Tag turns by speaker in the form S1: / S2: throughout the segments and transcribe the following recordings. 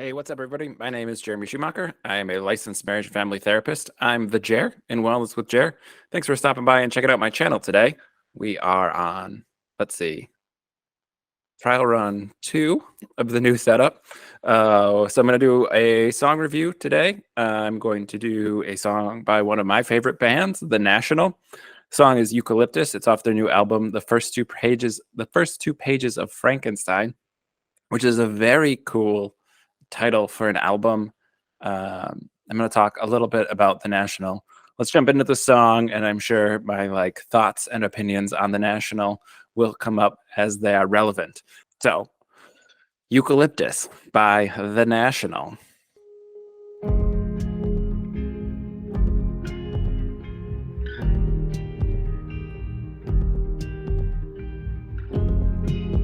S1: Hey, what's up, everybody? My name is Jeremy Schumacher. I am a licensed marriage and family therapist. I'm the Jer in Wellness with Jer. Thanks for stopping by and checking out my channel today. We are on, let's see, trial run 2 of the new setup. So I'm going to do a song review today. I'm going to do a song by one of my favorite bands, The National. The song is Eucalyptus. It's off their new album, The First Two Pages of Frankenstein, which is a very cool title for an album. I'm going to talk a little bit about The National. Let's jump into the song, and I'm sure my thoughts and opinions on The National will come up as they are relevant. So, Eucalyptus by The National.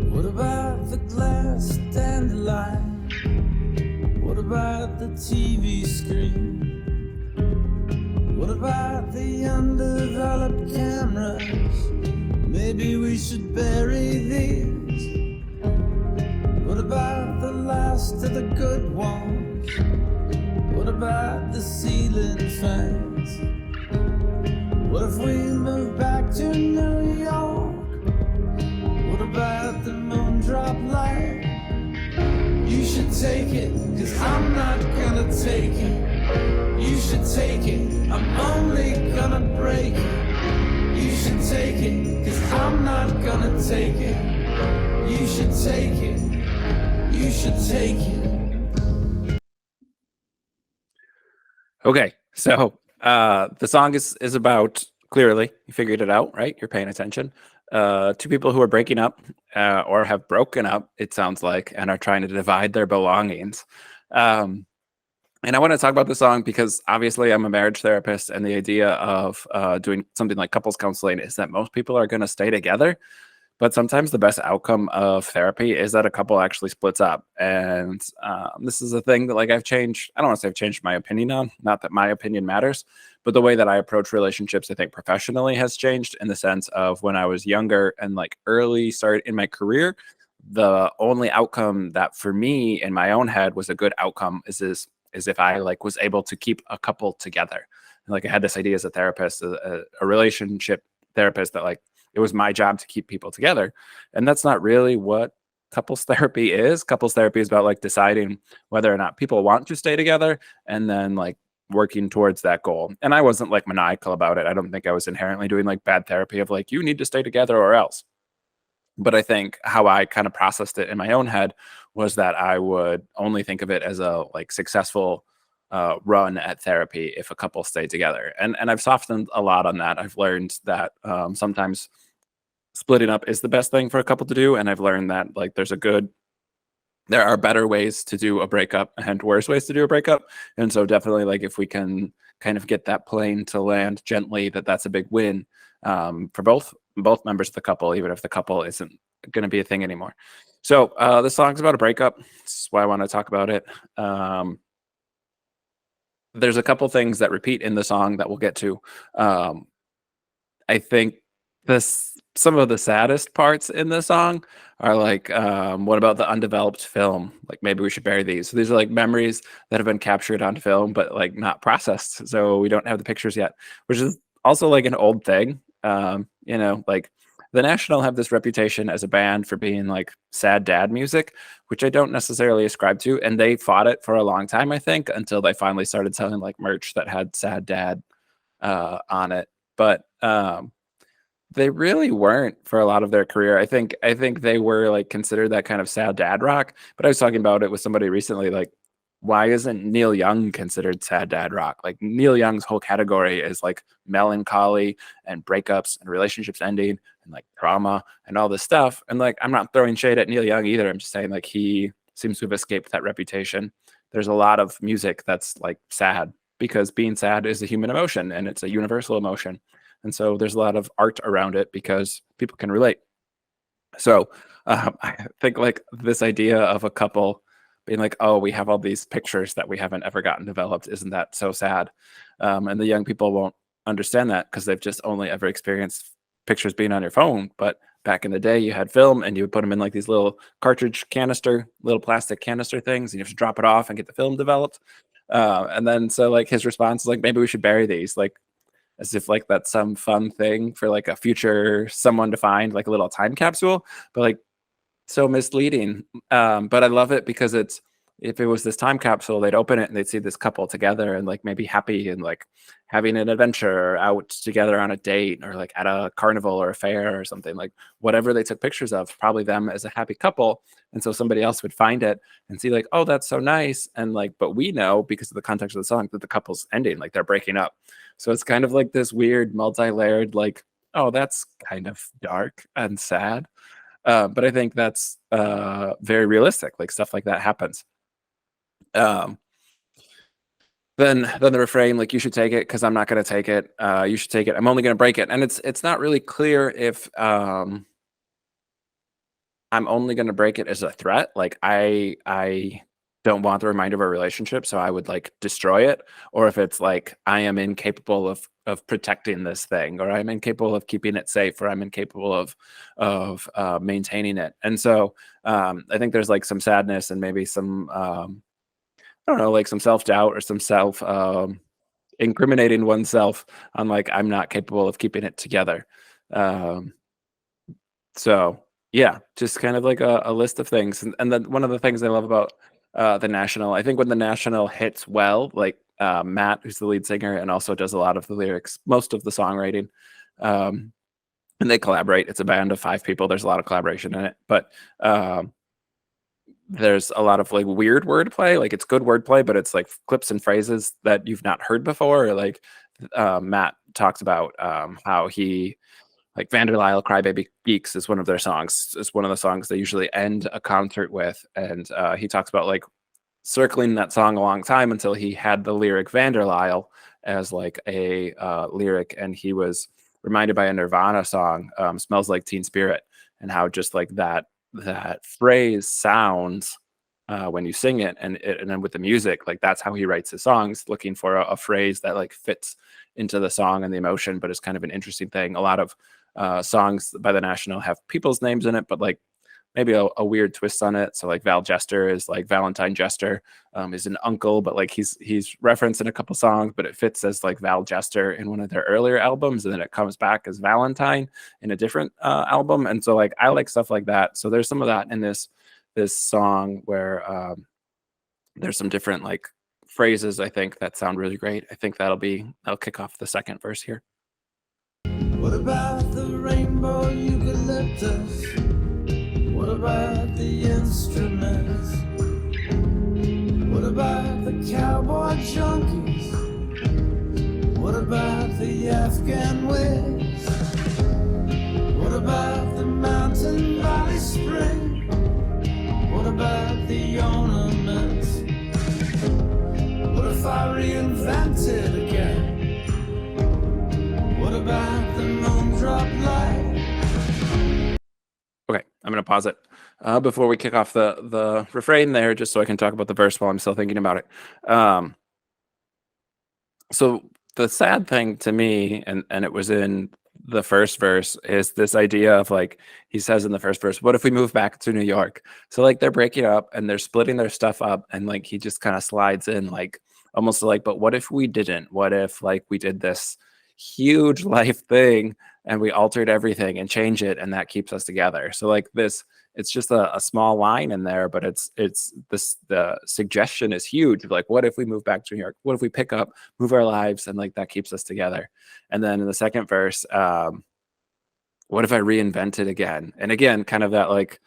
S2: What about the glass dandelion? What about the TV screen? What about the undeveloped cameras? Maybe we should bury these. What about the last of the good ones? What about the ceiling fans? What if we move back to New York? What about the moondrop light? You should take it, 'cause I'm not gonna take it. You should take it, I'm only gonna break it. You should take it, 'cause I'm not gonna take it. You should take it, you should take it.
S1: Okay, so the song is about, clearly, you figured it out, right? You're paying attention. Two people who are breaking up or have broken up, it sounds like, and are trying to divide their belongings. And I want to talk about the song because obviously I'm a marriage therapist, and the idea of doing something like couples counseling is that most people are going to stay together. But sometimes the best outcome of therapy is that a couple actually splits up. And this is a thing that I've changed. I don't want to say I've changed my opinion on, not that my opinion matters, but the way that I approach relationships, I think professionally has changed, in the sense of when I was younger and early start in my career, the only outcome that for me in my own head was a good outcome is if I was able to keep a couple together. And I had this idea as a therapist, a relationship therapist, that it was my job to keep people together. And that's not really what couples therapy is. Couples therapy is about deciding whether or not people want to stay together, and then working towards that goal. And I wasn't maniacal about it. I don't think I was inherently doing bad therapy of you need to stay together or else. But I think how I kind of processed it in my own head was that I would only think of it as a successful run at therapy if a couple stay together. And I've softened a lot on that. I've learned that sometimes splitting up is the best thing for a couple to do. And I've learned that there are better ways to do a breakup and worse ways to do a breakup. And so definitely if we can kind of get that plane to land gently, that's a big win for both members of the couple, even if the couple isn't going to be a thing anymore. So the song's about a breakup. That's why I want to talk about it. There's a couple things that repeat in the song that we'll get to. I think some of the saddest parts in the song are what about the undeveloped film? Maybe we should bury these. So these are memories that have been captured on film, but not processed. So we don't have the pictures yet, which is also an old thing. The National have this reputation as a band for being sad dad music, which I don't necessarily ascribe to. And they fought it for a long time, I think, until they finally started selling merch that had sad dad on it. But they really weren't for a lot of their career. I think they were considered that kind of sad dad rock. But I was talking about it with somebody recently, why isn't Neil Young considered sad dad rock? Neil Young's whole category is melancholy and breakups and relationships ending and trauma and all this stuff. And I'm not throwing shade at Neil Young either. I'm just saying he seems to have escaped that reputation. There's a lot of music that's sad, because being sad is a human emotion and it's a universal emotion. And so there's a lot of art around it because people can relate. So I think this idea of a couple being oh, we have all these pictures that we haven't ever gotten developed, isn't that so sad? And the young people won't understand that because they've just only ever experienced pictures being on your phone. But back in the day, you had film and you would put them in like these little cartridge canister, little plastic canister things, and you have to drop it off and get the film developed. And then so like his response is like, maybe we should bury these, like as if like that's some fun thing for like a future someone to find, like a little time capsule, but like so misleading. But I love it because it's, if it was this time capsule, they'd open it and they'd see this couple together and like maybe happy and like having an adventure out together on a date or like at a carnival or a fair or something, like whatever they took pictures of, probably them as a happy couple. And so somebody else would find it and see like, oh, that's so nice. And like, but we know because of the context of the song that the couple's ending, like they're breaking up. So it's kind of like this weird multi-layered, like, oh, that's kind of dark and sad. But I think that's very realistic. Like stuff like that happens. Um, then the refrain, like, you should take it because I'm not going to take it. You should take it. I'm only going to break it. And it's not really clear if I'm only going to break it as a threat. Like I don't want the reminder of a relationship, so I would like destroy it, or if it's like I am incapable of protecting this thing, or I'm incapable of keeping it safe, or I'm incapable of maintaining it. And so I think there's like some sadness and maybe some I don't know, like some self-doubt or some self incriminating oneself on like I'm not capable of keeping it together. Um, so yeah, just kind of like a list of things. And then one of the things I love about the National, I think when the National hits well, like Matt, who's the lead singer and also does a lot of the lyrics, most of the songwriting, and they collaborate. It's a band of 5 people. There's a lot of collaboration in it, but there's a lot of like weird wordplay. Like it's good wordplay, but it's like clips and phrases that you've not heard before. Or like Matt talks about how he, like Vanderlyle Crybaby Geeks is one of their songs. It's one of the songs they usually end a concert with. And he talks about like circling that song a long time until he had the lyric Vanderlyle as like a lyric. And he was reminded by a Nirvana song, Smells Like Teen Spirit, and how just like that phrase sounds when you sing it, and then with the music, like that's how he writes his songs, looking for a phrase that like fits into the song and the emotion, but it's kind of an interesting thing. A lot of songs by the National have people's names in it, but like maybe a weird twist on it. So like Val Jester is like Valentine Jester, is an uncle, but like he's referenced in a couple songs, but it fits as like Val Jester in one of their earlier albums, and then it comes back as Valentine in a different album. And so like I like stuff like that. So there's some of that in this song where there's some different like phrases I think that sound really great. I think that'll kick off the second verse here.
S2: What about the rainbow eucalyptus? What about the instruments? What about the cowboy junkies? What about the Afghan wigs? What about the mountain valley spring? What about the ornaments? What if I reinvented again? What about the moon drop light?
S1: Okay, I'm going to pause it before we kick off the refrain there, just so I can talk about the verse while I'm still thinking about it. So the sad thing to me, and it was in the first verse, is this idea of like, he says in the first verse, what if we move back to New York? So like they're breaking up and they're splitting their stuff up, and like he just kind of slides in like almost like, but what if we didn't? What if like we did this huge life thing and we altered everything and change it, and that keeps us together? So like this, it's just a small line in there, but it's this, the suggestion is huge. Like, what if we move back to New York? What if we pick up, move our lives, and like that keeps us together? And then in the second verse, what if I reinvented again? And again, kind of that like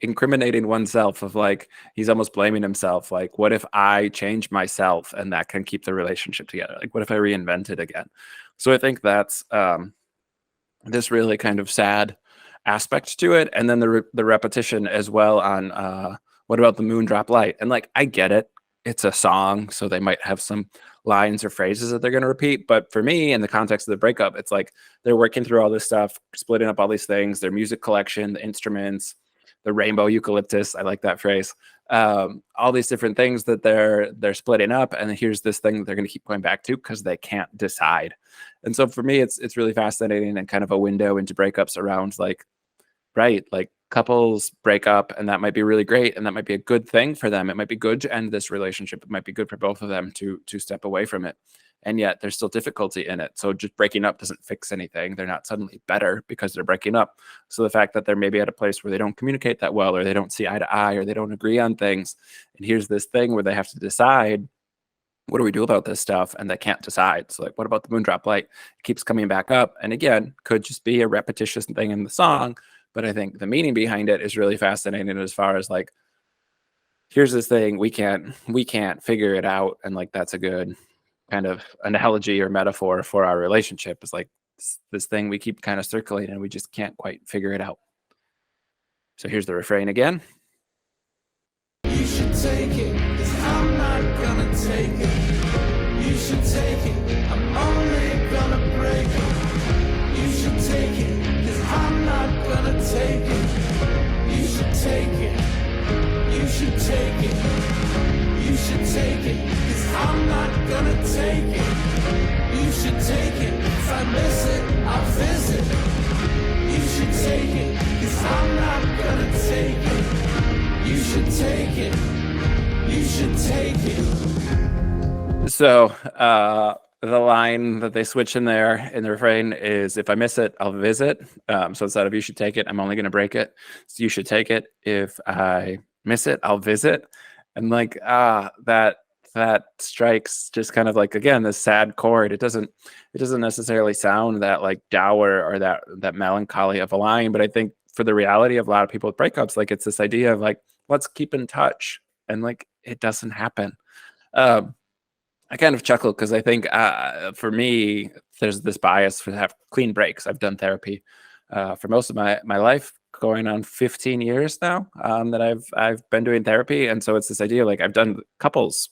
S1: incriminating oneself of like, he's almost blaming himself. Like, what if I change myself and that can keep the relationship together? Like, what if I reinvented again? So I think that's this really kind of sad aspect to it. And then the repetition as well on what about the moon drop light? And like, I get it. It's a song, so they might have some lines or phrases that they're going to repeat. But for me, in the context of the breakup, it's like they're working through all this stuff, splitting up all these things, their music collection, the instruments, the rainbow eucalyptus. I like that phrase. All these different things that they're splitting up, and here's this thing that they're going to keep going back to because they can't decide. And so for me, it's really fascinating and kind of a window into breakups around like, right, like couples break up, and that might be really great, and that might be a good thing for them. It might be good to end this relationship. It might be good for both of them to step away from it. And yet there's still difficulty in it. So just breaking up doesn't fix anything. They're not suddenly better because they're breaking up. So the fact that they're maybe at a place where they don't communicate that well, or they don't see eye to eye, or they don't agree on things, and here's this thing where they have to decide, what do we do about this stuff? And they can't decide. So like, what about the moondrop light? It keeps coming back up. And again, could just be a repetitious thing in the song. But I think the meaning behind it is really fascinating as far as like, here's this thing, we can't figure it out. And like, that's a good kind of analogy or metaphor for our relationship. Is like this thing we keep kind of circulating and we just can't quite figure it out. So here's the refrain again.
S2: You should take it, 'cause I'm not gonna take it. You should take it, I'm only gonna break it. You should take it, 'cause I'm not gonna take it. You should take it, you should take it. You should take it, 'cause I'm not gonna take it. You should take it, if I miss it, I'll visit. You should take it, 'cause I'm not gonna take it. You should take it, you should take it.
S1: So the line that they switch in there in the refrain is, if I miss it, I'll visit. So instead of you should take it, I'm only going to break it. So you should take it. If I miss it, I'll visit. And like, that strikes just kind of like, again, this sad chord. It doesn't necessarily sound that like dour or that melancholy of a line. But I think for the reality of a lot of people with breakups, like it's this idea of like, let's keep in touch. And like, it doesn't happen. I kind of chuckle because I think for me, there's this bias for have clean breaks. I've done therapy for most of my life, going on 15 years now that I've been doing therapy. And so it's this idea, like I've done couples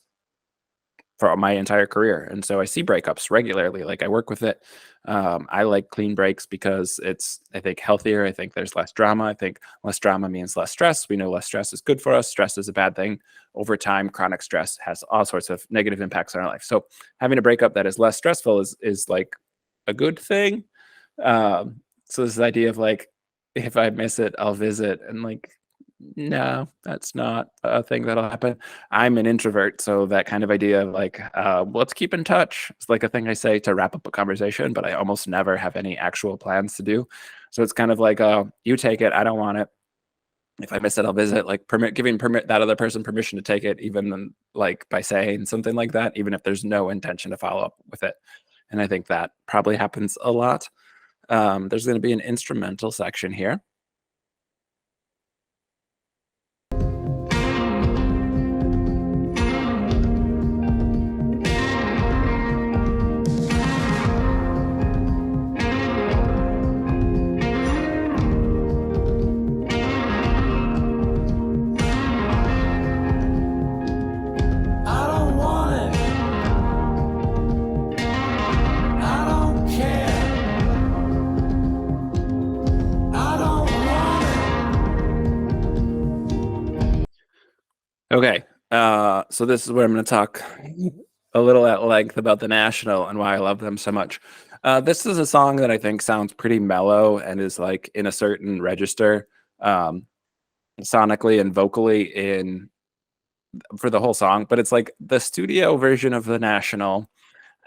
S1: for my entire career. And so I see breakups regularly. Like I work with it. I like clean breaks because it's, I think, healthier. I think there's less drama. I think less drama means less stress. We know less stress is good for us. Stress is a bad thing. Over time, chronic stress has all sorts of negative impacts on our life. So having a breakup that is less stressful is like a good thing. So this idea of like, if I miss it, I'll visit. And like, no, that's not a thing that'll happen. I'm an introvert, so that kind of idea of like, let's keep in touch. It's like a thing I say to wrap up a conversation, but I almost never have any actual plans to do. So it's kind of like, you take it, I don't want it. If I miss it, I'll visit. Like giving that other person permission to take it, even like by saying something like that, even if there's no intention to follow up with it. And I think that probably happens a lot. There's going to be an instrumental section here. Okay, so this is where I'm going to talk a little at length about the National and why I love them so much. This is a song that I think sounds pretty mellow and is like in a certain register, sonically and vocally for the whole song. But it's like the studio version of the National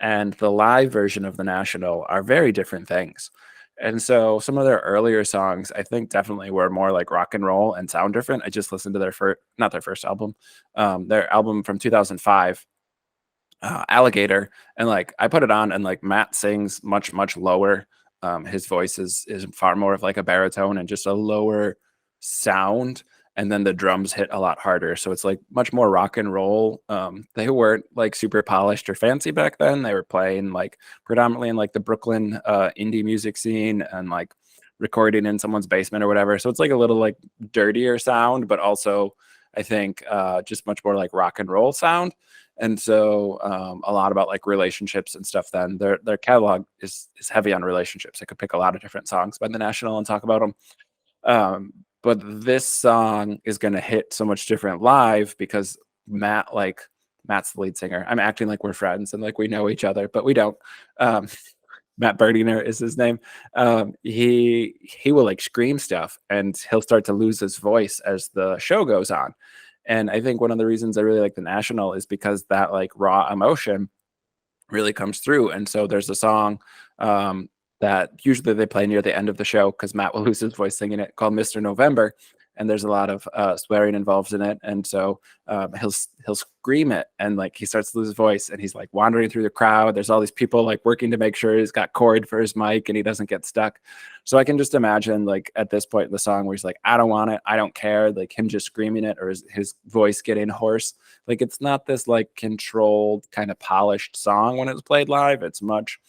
S1: and the live version of the National are very different things. And so some of their earlier songs, I think, definitely were more like rock and roll and sound different. I just listened to not their first album, their album from 2005, Alligator. And like, I put it on and like Matt sings much, much lower. His voice is far more of like a baritone and just a lower sound. And then the drums hit a lot harder. So it's like much more rock and roll. They weren't like super polished or fancy back then. They were playing like predominantly in like the Brooklyn indie music scene and like recording in someone's basement or whatever. So it's like a little like dirtier sound, but also I think just much more like rock and roll sound. And so a lot about like relationships and stuff. Then their catalog is heavy on relationships. I could pick a lot of different songs by the National and talk about them. but this song is going to hit so much different live because Matt's the lead singer. I'm acting like we're friends and like we know each other, but we don't. Um, Matt Berdinger is his name. He will like scream stuff and he'll start to lose his voice as the show goes on. And I think one of the reasons I really like the National is because that like raw emotion really comes through. And so there's a song that usually they play near the end of the show because Matt will lose his voice singing it, called Mr. November. And there's a lot of swearing involved in it. And so he'll scream it and like he starts to lose his voice and he's like wandering through the crowd. There's all these people like working to make sure he's got cord for his mic and he doesn't get stuck. So I can just imagine like at this point in the song where he's like, I don't want it, I don't care, like him just screaming it or his voice getting hoarse. Like it's not this like controlled kind of polished song when it's played live. It's much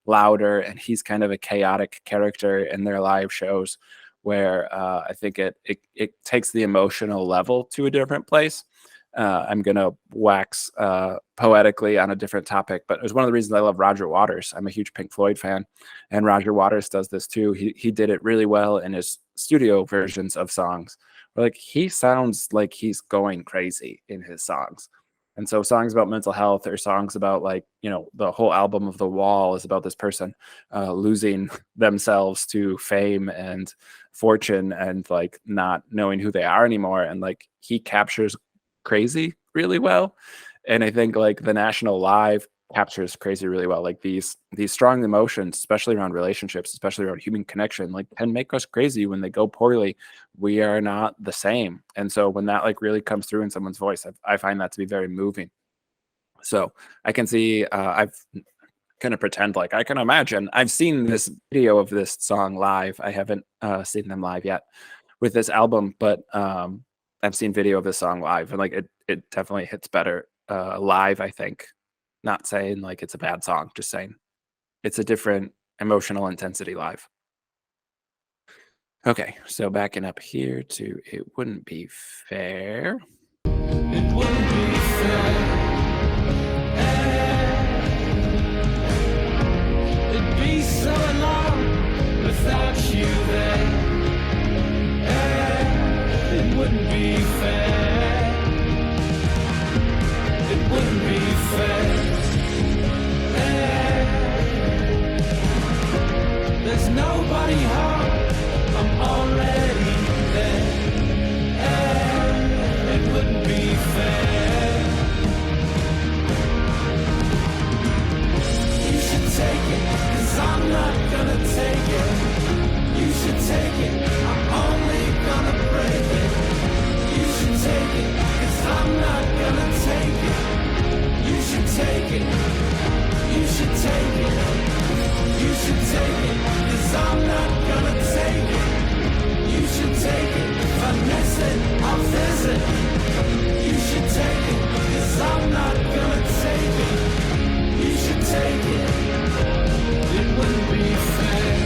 S1: louder and he's kind of a chaotic character in their live shows where I think it takes the emotional level to a different place. I'm gonna wax poetically on a different topic, but it was one of the reasons I love Roger Waters. I'm a huge Pink Floyd fan, and Roger Waters does this too. He did it really well in his studio versions of songs. Where, like he sounds like he's going crazy in his songs. And so songs about mental health or songs about like, you know, the whole album of The Wall is about this person losing themselves to fame and fortune and like not knowing who they are anymore. And like he captures crazy really well. And I think like the National Live captures crazy really well. Like these strong emotions, especially around relationships, especially around human connection, like can make us crazy when they go poorly. We are not the same. And so when that like really comes through in someone's voice, I find that to be very moving. So I can see I've kind of pretend like I can imagine I've seen this video of this song live. I haven't seen them live yet with this album, but I've seen video of this song live and like it definitely hits better live, I think. Not saying like it's a bad song, just saying it's a different emotional intensity live. Okay, so backing up here to It Wouldn't Be Fair.
S2: It wouldn't be fair. It'd be so long without you there. It wouldn't be fair. It wouldn't be fair. There's nobody home. I'm already there. It wouldn't be fair. You should take it, 'cause I'm not gonna take it. You should take it, I'm only gonna break it. You should take it, 'cause I'm not gonna take it. You should take it. You should take it. You should take it, 'cause I'm not gonna take it. You should take it. If I miss it, I'll visit. You should take it, 'cause I'm not gonna take it. You should take it. It wouldn't be fair.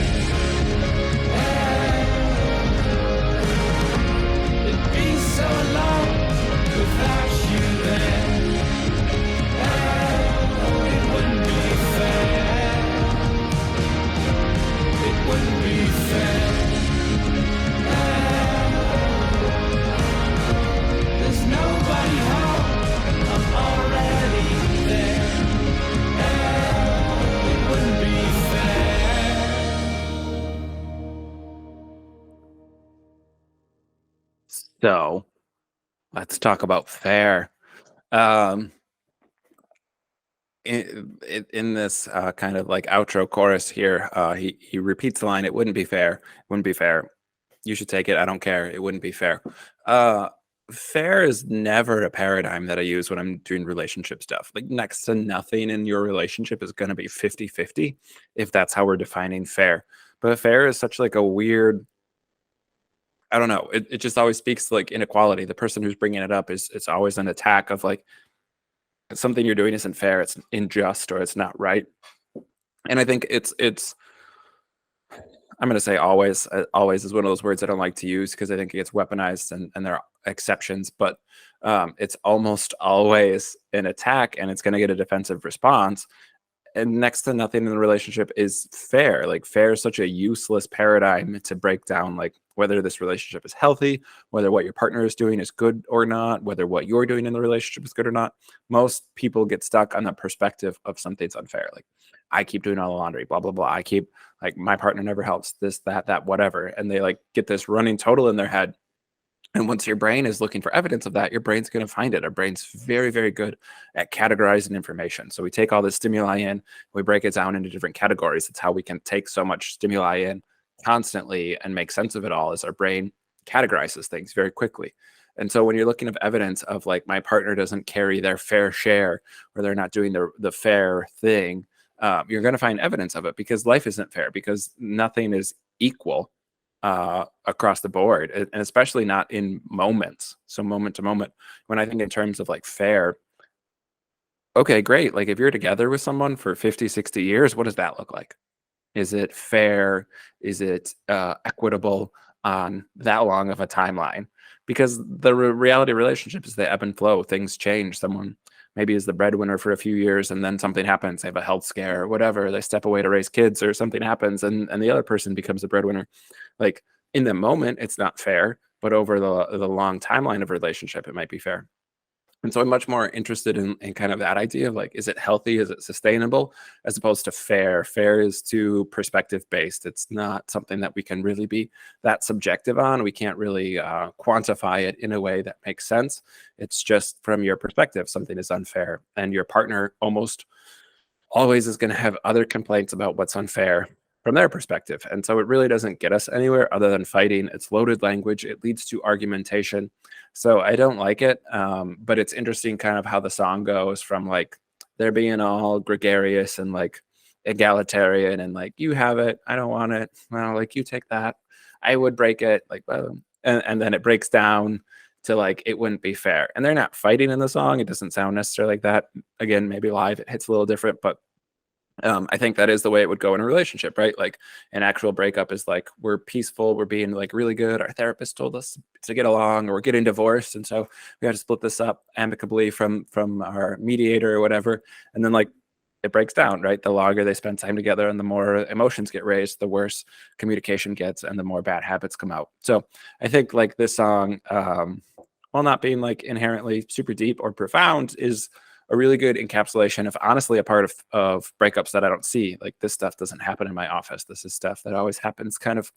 S2: It'd be so long without you there. It wouldn't be fair. It wouldn't be fair. There's nobody home. I'm already there. It wouldn't be fair.
S1: So let's talk about fair. In this kind of like outro chorus here, he repeats the line, "It wouldn't be fair. Wouldn't be fair. You should take it. I don't care. It wouldn't be fair." Fair is never a paradigm that I use when I'm doing relationship stuff. Like next to nothing in your relationship is going to be 50-50 if that's how we're defining fair. But fair is such like a weird, I don't know. It just always speaks to like inequality. The person who's bringing it up it's always an attack of like something you're doing isn't fair, it's unjust, or it's not right. And I think it's I'm going to say always. Always is one of those words I don't like to use because I think it gets weaponized and there are exceptions, but it's almost always an attack and it's going to get a defensive response. and next to nothing in the relationship is fair. Like fair is such a useless paradigm to break down, like whether this relationship is healthy, whether what your partner is doing is good or not, whether what you're doing in the relationship is good or not. Most people get stuck on the perspective of something's unfair. Like I keep doing all the laundry, blah, blah, blah. I keep like my partner never helps, this, that, whatever. And they like get this running total in their head. And once your brain is looking for evidence of that, your brain's going to find it. Our brain's very, very good at categorizing information. So we take all this stimuli in, we break it down into different categories. It's how we can take so much stimuli in constantly and make sense of it all, as our brain categorizes things very quickly. And so when you're looking at evidence of like my partner doesn't carry their fair share, or they're not doing the fair thing, you're going to find evidence of it, because life isn't fair, because nothing is equal across the board, and especially not in moments. So moment to moment, when I think in terms of like fair, okay, great. Like if you're together with someone for 50, 60 years, what does that look like? Is it fair? Is it equitable on that long of a timeline? Because the reality of relationship is they ebb and flow. Things change. Someone maybe is the breadwinner for a few years, and then something happens. They have a health scare or whatever. They step away to raise kids, or something happens, and the other person becomes the breadwinner. Like in the moment, it's not fair, but over the long timeline of a relationship, it might be fair. And so I'm much more interested in kind of that idea of like, is it healthy? Is it sustainable? As opposed to fair. Fair is too perspective based. It's not something that we can really be that subjective on. We can't really quantify it in a way that makes sense. It's just from your perspective, something is unfair. And your partner almost always is going to have other complaints about what's unfair from their perspective. And so it really doesn't get us anywhere other than fighting. It's loaded language. It leads to argumentation. So I don't like it. But it's interesting kind of how the song goes from like they're being all gregarious and like egalitarian and like, you have it, I don't want it. Well, like you take that, I would break it. Like, and then it breaks down to like, it wouldn't be fair. And they're not fighting in the song. It doesn't sound necessarily like that. Again, maybe live it hits a little different, but I think that is the way it would go in a relationship, right? Like an actual breakup is like, we're peaceful, we're being like really good. Our therapist told us to get along, or we're getting divorced, and so we have to split this up amicably from our mediator or whatever. And then like it breaks down, right? The longer they spend time together and the more emotions get raised, the worse communication gets and the more bad habits come out. So I think like this song, while not being like inherently super deep or profound, is a really good encapsulation of honestly a part of breakups that I don't see. Like this stuff doesn't happen in my office. This is stuff that always happens, kind of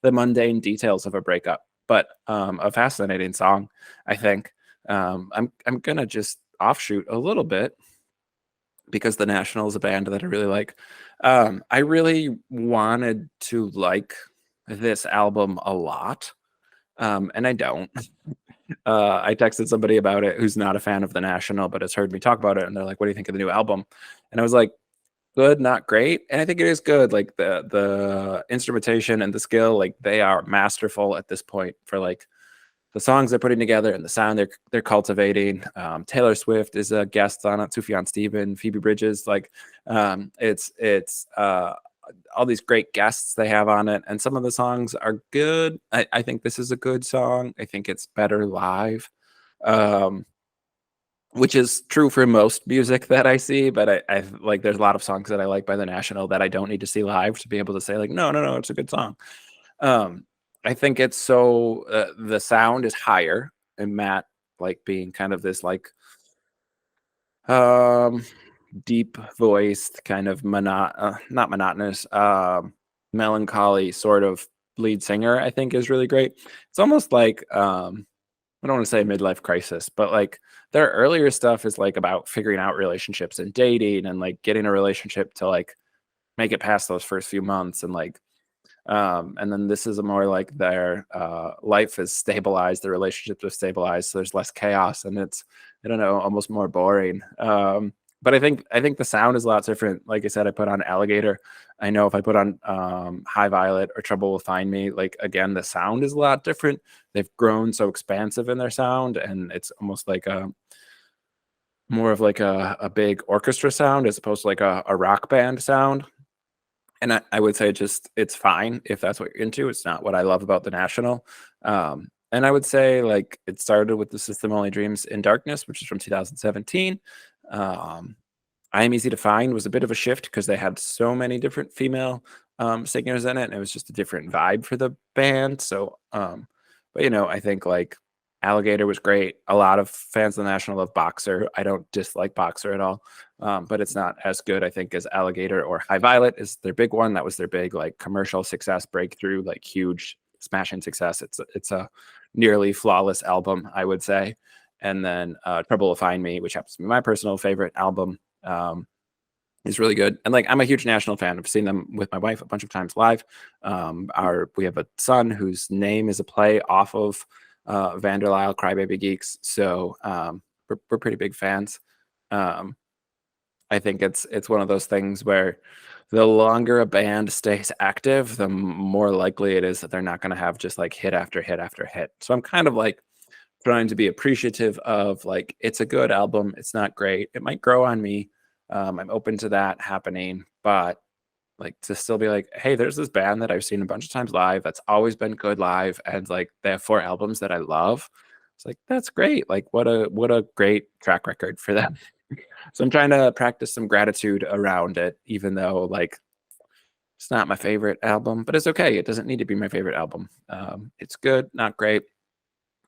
S1: the mundane details of a breakup. But a fascinating song, I think. I'm gonna just offshoot a little bit, because The National is a band that I really like. I really wanted to like this album a lot, and I don't. I texted somebody about it who's not a fan of The National, but has heard me talk about it, and they're like, "What do you think of the new album?" And I was like, "Good, not great." And I think it is good. Like the instrumentation and the skill, like they are masterful at this point for like the songs they're putting together and the sound they're cultivating. Taylor Swift is a guest on it, Sufjan Stevens, Phoebe Bridges. Like it's all these great guests they have on it, and some of the songs are good. I think this is a good song. I think it's better live, which is true for most music that I see. But I like there's a lot of songs that I like by The National that I don't need to see live to be able to say like, no, it's a good song. I think it's so the sound is higher, and Matt like being kind of this like deep voiced kind of not monotonous, melancholy sort of lead singer, I think is really great. It's almost like I don't want to say midlife crisis, but like their earlier stuff is like about figuring out relationships and dating and like getting a relationship to like make it past those first few months, and like and then this is a more like their life is stabilized, the relationships are stabilized, so there's less chaos, and it's, I don't know, almost more boring. But I think the sound is a lot different. Like I said, I put on Alligator. I know if I put on High Violet or Trouble Will Find Me, like again, the sound is a lot different. They've grown so expansive in their sound, and it's almost like a more of like a big orchestra sound as opposed to like a rock band sound. And I would say just it's fine if that's what you're into. It's not what I love about The National. And I would say like it started with The System Only Dreams in Darkness, which is from 2017. I Am Easy to Find was a bit of a shift because they had so many different female singers in it, and it was just a different vibe for the band. So, but I think like Alligator was great. A lot of fans of the National love Boxer. I don't dislike Boxer at all, but it's not as good, I think, as Alligator or High Violet is their big one. That was their big like commercial success, breakthrough, like huge smashing success. It's a nearly flawless album, I would say. And then Trouble Will Find Me, which happens to be my personal favorite album, is really good. And like I'm a huge National fan. I've seen them with my wife a bunch of times live. We have a son whose name is a play off of Vanderlyle Crybaby Geeks, so we're pretty big fans. I think it's one of those things where the longer a band stays active, the more likely it is that they're not going to have just like hit after hit after hit. So I'm kind of like trying to be appreciative of like it's a good album. It's not great. It might grow on me. I'm open to that happening, but like to still be like, hey, there's this band that I've seen a bunch of times live that's always been good live, and like they have 4 albums that I love. It's like that's great. Like what a great track record for them. So I'm trying to practice some gratitude around it, even though like it's not my favorite album, but it's okay. It doesn't need to be my favorite album. It's good, not great.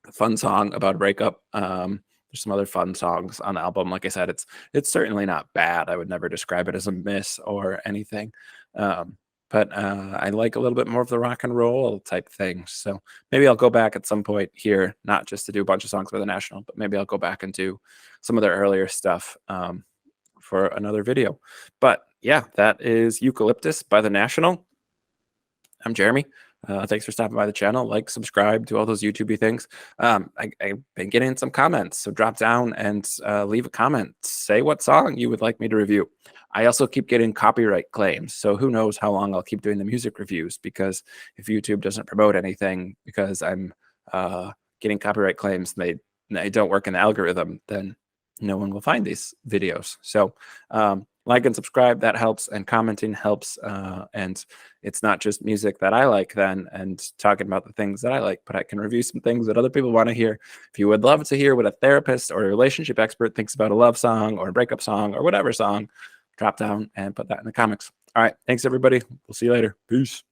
S1: A fun song about a breakup. There's some other fun songs on the album. Like I said, it's certainly not bad. I would never describe it as a miss or anything. But I like a little bit more of the rock and roll type thing. So maybe I'll go back at some point here, not just to do a bunch of songs by the National, but maybe I'll go back and do some of their earlier stuff for another video. But yeah, that is Eucalyptus by the National. I'm Jeremy. Thanks for stopping by the channel. Like, subscribe, do all those YouTubey things. I've been getting some comments, so drop down and leave a comment. Say what song you would like me to review. I also keep getting copyright claims, so who knows how long I'll keep doing the music reviews, because if YouTube doesn't promote anything because I'm getting copyright claims and they don't work in the algorithm, then no one will find these videos. So like and subscribe, that helps, and commenting helps. And it's not just music that I like then and talking about the things that I like, but I can review some things that other people want to hear. If you would love to hear what a therapist or a relationship expert thinks about a love song or a breakup song or whatever song, drop down and put that in the comments. All right. Thanks, everybody. We'll see you later. Peace.